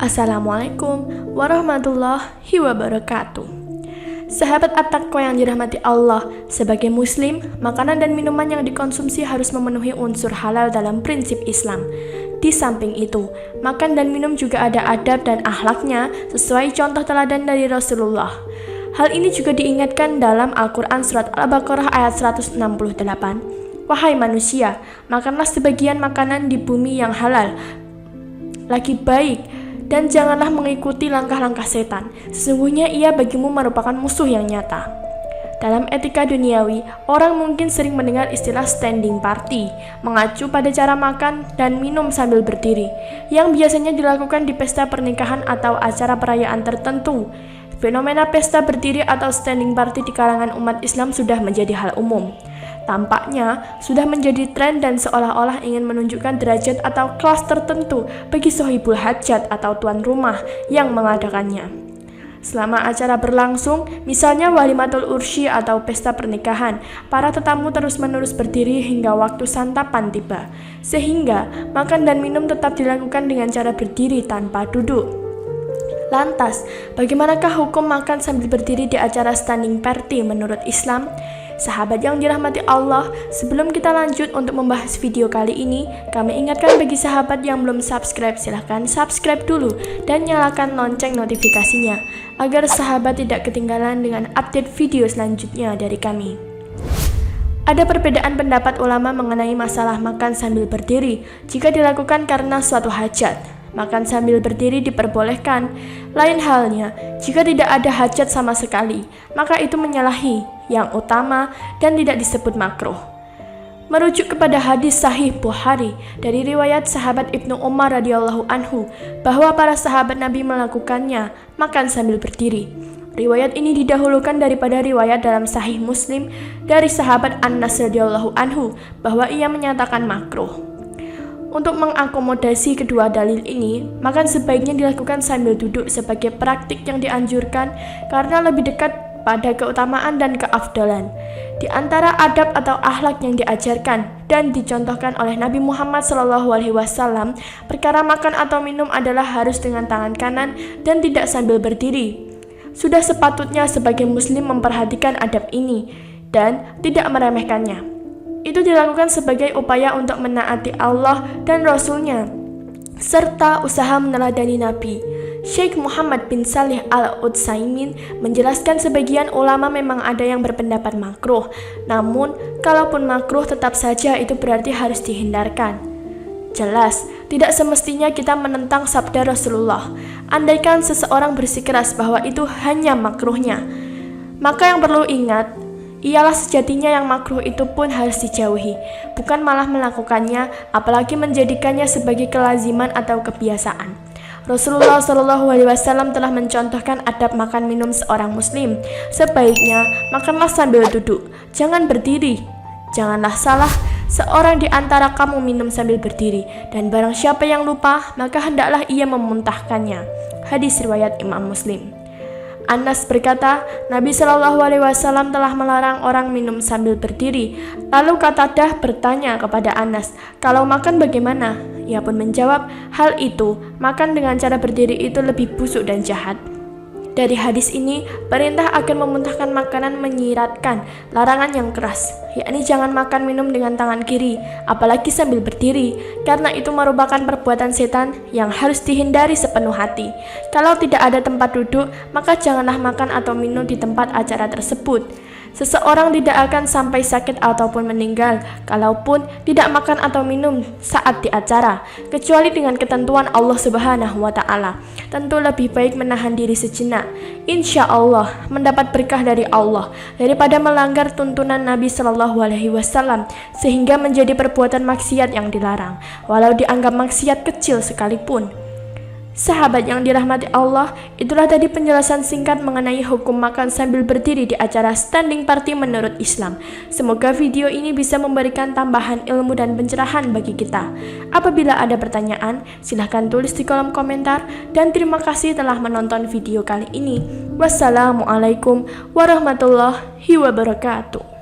Assalamualaikum warahmatullahi wabarakatuh. Sahabat At-Taqwa yang dirahmati Allah, sebagai muslim, makanan dan minuman yang dikonsumsi harus memenuhi unsur halal dalam prinsip Islam. Di samping itu, makan dan minum juga ada adab dan akhlaknya sesuai contoh teladan dari Rasulullah. Hal ini juga diingatkan dalam Al-Quran Surat Al-Baqarah ayat 168. Wahai manusia, makanlah sebagian makanan di bumi yang halal, lagi baik, dan janganlah mengikuti langkah-langkah setan. Sesungguhnya ia bagimu merupakan musuh yang nyata. Dalam etika duniawi, orang mungkin sering mendengar istilah standing party, mengacu pada cara makan dan minum sambil berdiri, yang biasanya dilakukan di pesta pernikahan atau acara perayaan tertentu. Fenomena pesta berdiri atau standing party di kalangan umat Islam sudah menjadi hal umum. Tampaknya sudah menjadi tren dan seolah-olah ingin menunjukkan derajat atau kelas tertentu bagi sohibul hajat atau tuan rumah yang mengadakannya. Selama acara berlangsung, misalnya walimatul ursyi atau pesta pernikahan, para tetamu terus-menerus berdiri hingga waktu santapan tiba, sehingga makan dan minum tetap dilakukan dengan cara berdiri tanpa duduk. Lantas, bagaimanakah hukum makan sambil berdiri di acara standing party menurut Islam? Sahabat yang dirahmati Allah, sebelum kita lanjut untuk membahas video kali ini, kami ingatkan bagi sahabat yang belum subscribe, silahkan subscribe dulu dan nyalakan lonceng notifikasinya, agar sahabat tidak ketinggalan dengan update video selanjutnya dari kami. Ada perbedaan pendapat ulama mengenai masalah makan sambil berdiri jika dilakukan karena suatu hajat. Makan sambil berdiri diperbolehkan. Lain halnya, jika tidak ada hajat sama sekali, maka itu menyalahi yang utama dan tidak disebut makruh. Merujuk kepada hadis sahih Bukhari dari riwayat sahabat Ibnu Umar radhiyallahu anhu bahwa para sahabat Nabi melakukannya makan sambil berdiri. Riwayat ini didahulukan daripada riwayat dalam sahih Muslim dari sahabat Anas radhiyallahu anhu bahwa ia menyatakan makruh. Untuk mengakomodasi kedua dalil ini, makan sebaiknya dilakukan sambil duduk sebagai praktik yang dianjurkan karena lebih dekat pada keutamaan dan keafdalan. Di antara adab atau akhlak yang diajarkan dan dicontohkan oleh Nabi Muhammad SAW, perkara makan atau minum adalah harus dengan tangan kanan dan tidak sambil berdiri. Sudah sepatutnya sebagai muslim memperhatikan adab ini dan tidak meremehkannya. Itu dilakukan sebagai upaya untuk menaati Allah dan Rasul-Nya, serta usaha meneladani Nabi. Syekh Muhammad bin Salih Al-Utsaimin menjelaskan sebagian ulama memang ada yang berpendapat makruh, namun kalaupun makruh tetap saja itu berarti harus dihindarkan. Jelas, tidak semestinya kita menentang sabda Rasulullah. Andaikan seseorang bersikeras bahwa itu hanya makruhnya, maka yang perlu ingat ialah sejatinya yang makruh itu pun harus dijauhi, bukan malah melakukannya, apalagi menjadikannya sebagai kelaziman atau kebiasaan. Rasulullah SAW telah mencontohkan adab makan minum seorang muslim. Sebaiknya makanlah sambil duduk, jangan berdiri. Janganlah salah seorang di antara kamu minum sambil berdiri, dan barang siapa yang lupa, maka hendaklah ia memuntahkannya. Hadis riwayat Imam Muslim. Anas berkata, Nabi SAW telah melarang orang minum sambil berdiri. Lalu Qatadah bertanya kepada Anas, kalau makan bagaimana? Ia pun menjawab, hal itu, makan dengan cara berdiri itu lebih busuk dan jahat. Dari hadis ini, perintah akan memuntahkan makanan menyiratkan larangan yang keras, yakni jangan makan minum dengan tangan kiri, apalagi sambil berdiri, karena itu merupakan perbuatan setan yang harus dihindari sepenuh hati. Kalau tidak ada tempat duduk, maka janganlah makan atau minum di tempat acara tersebut. Seseorang tidak akan sampai sakit ataupun meninggal kalaupun tidak makan atau minum saat di acara, kecuali dengan ketentuan Allah Subhanahu wa Ta'ala. Tentu lebih baik menahan diri sejenak, insya Allah mendapat berkah dari Allah, daripada melanggar tuntunan Nabi SAW sehingga menjadi perbuatan maksiat yang dilarang, walau dianggap maksiat kecil sekalipun. Sahabat yang dirahmati Allah, itulah tadi penjelasan singkat mengenai hukum makan sambil berdiri di acara standing party menurut Islam. Semoga video ini bisa memberikan tambahan ilmu dan pencerahan bagi kita. Apabila ada pertanyaan, silahkan tulis di kolom komentar, dan terima kasih telah menonton video kali ini. Wassalamualaikum warahmatullahi wabarakatuh.